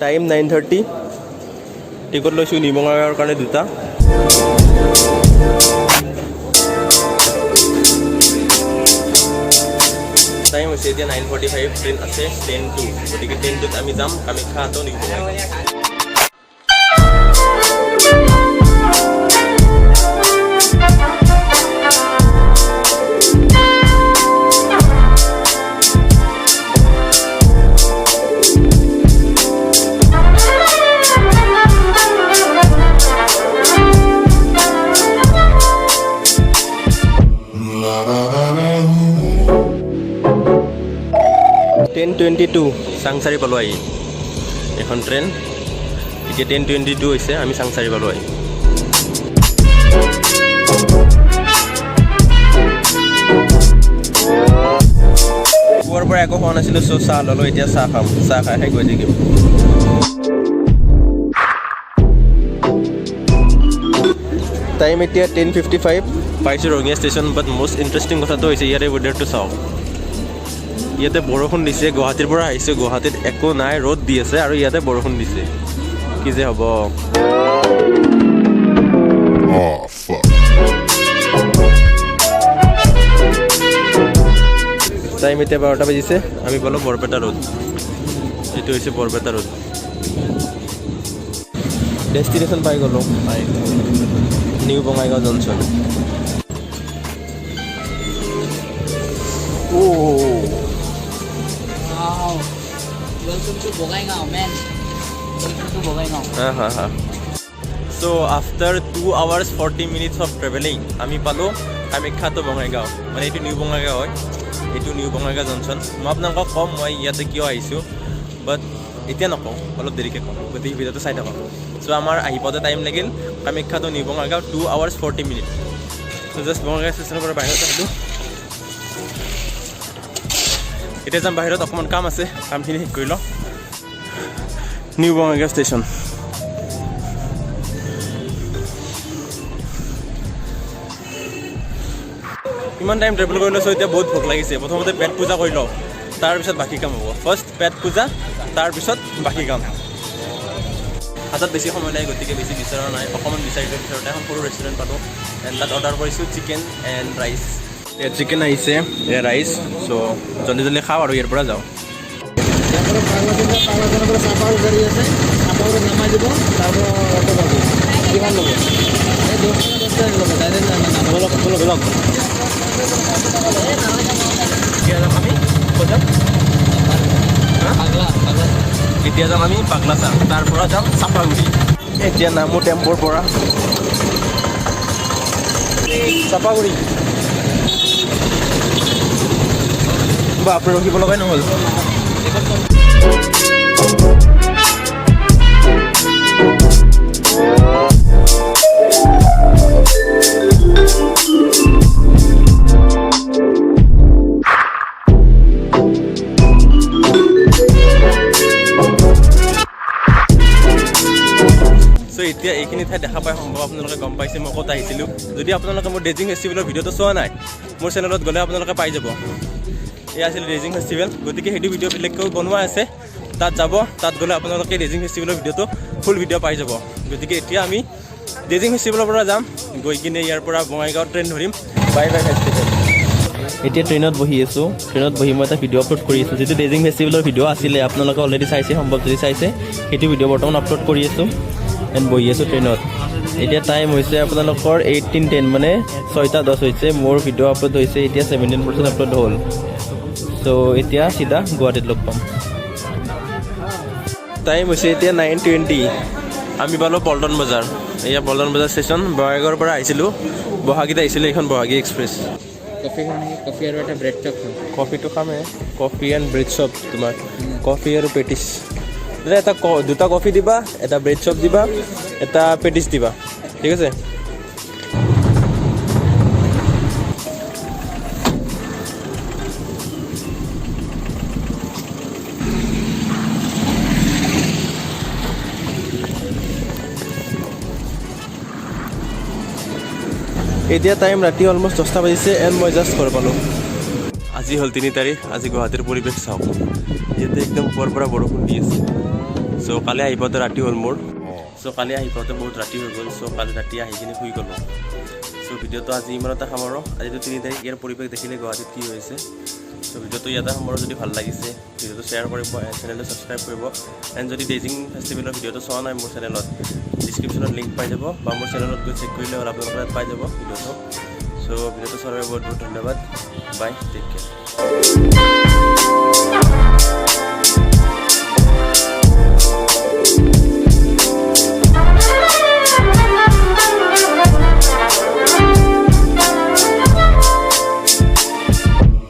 Time 9:30 ticket লৈছোঁ নিবঙাইগাঁৱৰ কাৰণে দুটা টাইম হৈছে এতিয়া 9:45 ট্ৰেইন আছে 10:02 গতিকে 10:02ত আমি যাম কামাখ্যা আৰু নিবঙাইগাঁও চাংচাৰি পালোঁ আহি এখন ট্ৰেইন এতিয়া 10:22 হৈছে আমি চাংচাৰি পালোঁ আহি পুৱাৰ পৰা একো খোৱা নাছিলোঁ চ' চাহ ল'লোঁ এতিয়া চাহ খাম চাহ খাই গৈ থাকিম টাইম এতিয়া 10:55 পাইছোঁ ৰঙিয়া ষ্টেচন বাট মষ্ট ইণ্টাৰেষ্টিং কথাটো হৈছে ইয়াৰে ৱেডাৰটো চাওক ইয়াতে বৰষুণ দিছে গুৱাহাটীৰ পৰা আহিছে গুৱাহাটীত একো নাই ৰ'দ দি আছে আৰু ইয়াতে বৰষুণ দিছে কি যে হ'ব টাইম এতিয়া 12টা বাজিছে আমি পালোঁ বৰপেটা ৰোড এইটো হৈছে বৰপেটা ৰোড ডেষ্টিনেশ্যন পাই গ'লোঁ new Bongaigaon junction Welcome to Bongaigaon, man. Welcome to Bongaigaon. So after 2 hours 40 minutes of traveling, আমি পালোঁ কামাখ্যা to বঙাইগাঁও মানে এইটো নিউ বঙাইগাঁও হয় এইটো নিউ বঙাইগাঁও জংচন মই আপোনালোকক কম মই ইয়াতে কিয় আহিছোঁ বাট এতিয়া নকওঁ অলপ দেৰিকৈ কম গতিকে ভিডিঅ'টো চাই থাকক চ' আমাৰ আহি পাওঁতে টাইম লাগিল Kamakhya to new Bongaigaon 2 hours 40 minutes so' just Bongaigaon ষ্টেচনৰ পৰা বাহিৰত আহিলোঁ এতিয়া যাম বাহিৰত অকণমান কাম আছে কামখিনি শেষ কৰি লওঁ নিউ বঙাইগাঁও ষ্টেচন ইমান টাইম ট্ৰেভেল কৰি লৈছোঁ এতিয়া বহুত ভোক লাগিছে প্ৰথমতে পেট পূজা কৰি লওঁ তাৰপিছত বাকী কাম হ'ব ফাৰ্ষ্ট পেট পূজা তাৰপিছত বাকী কাম হাতত বেছি সময় নাই গতিকে বেছি বিচৰা নাই অকণমান বিচাৰিলোঁ ভিতৰতে এখন সৰু ৰেষ্টুৰেণ্ট পালোঁ এণ্ড তাত অৰ্ডাৰ কৰিছোঁ চিকেন এণ্ড ৰাইচ চিকেন আহিছে ৰাইচ চ' জলদি জলদি খাওঁ আৰু ইয়াৰ পৰা যাওঁ এতিয়া যাম আমি পাগলাচাং তাৰ পৰা যাম চাপাগুৰি এতিয়া নামো টেম্পোৰ পৰা চাপাগুৰি বাপৰে ৰখিব লগাই নহ'ল চ' এতিয়া এইখিনি ঠাই দেখা পাই সম্ভৱ আপোনালোকে গম পাইছে মই ক'ত আহিছিলোঁ যদি আপোনালোকে মোৰ ডেজিং ফেষ্টিভেলৰ ভিডিঅ'টো চোৱা নাই মোৰ চেনেলত গ'লে আপোনালোকে পাই যাব এয়া আছিল ডেজিং ফেষ্টিভেল গতিকে সেইটো ভিডিঅ' বেলেগকৈ বনোৱা আছে তাত যাব তাত গ'লে আপোনালোকে ডেজিং ফেষ্টিভেলৰ ভিডিঅ'টো ফুল ভিডিঅ' পাই যাব গতিকে এতিয়া আমি ডেজিং ফেষ্টিভেলৰ পৰা যাম গৈ কিনে ইয়াৰ পৰা বঙাইগাঁৱত ট্ৰেইন ধৰিম বাই বাই ফেষ্টিভেল এতিয়া ট্ৰেইনত বহি আছোঁ ট্ৰেইনত বহি মই এটা ভিডিঅ' আপলোড কৰি আছোঁ যিটো ডেজিং ফেষ্টিভেলৰ ভিডিঅ' আছিলে আপোনালোকে অলৰেডি চাইছে সম্ভৱ যদি চাইছে সেইটো ভিডিঅ' বৰ্তমান আপলোড কৰি আছোঁ এণ্ড বহি আছোঁ ট্ৰেইনত এতিয়া টাইম হৈছে আপোনালোকৰ 18:10 মানে 6:10 হৈছে মোৰ ভিডিঅ' আপলোড হৈছে এতিয়া 17% আপলোড হ'ল চ' এতিয়া চিধা গুৱাহাটীত লগ পাম টাইম হৈছে এতিয়া 9:20 আমি পালোঁ পল্টন বজাৰ এয়া পল্টন বজাৰ ষ্টেচন বঙাইগাঁৱৰ পৰা আহিছিলোঁ বহাগীত আহিছিলোঁ এইখন বহাগী এক্সপ্ৰেছ কফি আৰু এটা ব্ৰেড চপ কফিটো খামেই কফি এণ্ড ব্ৰেড চপ তোমাৰ কফি আৰু পেটিছ এটা দুটা কফি দিবা এটা ব্ৰেড চপ দিবা এটা পেটিছ দিবা ঠিক আছে এতিয়া টাইম ৰাতি অলমষ্ট 10টা বাজিছে এণ্ড মই জাষ্ট ঘৰ পালোঁ আজি হ'ল 3 তাৰিখ আজি গুৱাহাটীৰ পৰিৱেশ চাওক ইয়াতে একদম পুৱাৰ পৰা বৰষুণ দি আছে চ' কালি আহি পাওঁতে ৰাতি হ'ল মোৰ চ' কালি আহি পাওঁতে বহুত ৰাতি হৈ গ'ল চ' কালি ৰাতি আহি কিনে শুই গ'লোঁ চ' ভিডিঅ'টো আজি ইমানতে সামৰোঁ আজিতো 3 তাৰিখ ইয়াৰ পৰিৱেশ দেখিলে গুৱাহাটীত কি হৈছে চ' ভিডিঅ'টো ইয়াতে সামৰোঁ যদি ভাল লাগিছে ভিডিঅ'টো শ্বেয়াৰ কৰিব চেনেলটো ছাবস্ক্ৰাইব কৰিব এণ্ড যদি ডেজিং ফেষ্টিভেলৰ ভিডিঅ'টো চোৱা নাই মোৰ চেনেলত ডিছক্ৰিপশ্যনত লিংক পাই যাব বা মোৰ চেনেলত গৈ চেক কৰিলে হ'ল আপোনালোকে তাত পাই যাব ভিডিঅ'টো চ' ভিডিঅ'টো চোৱাৰ বাবে বহুত বহুত ধন্যবাদ বাই টেক কেয়াৰ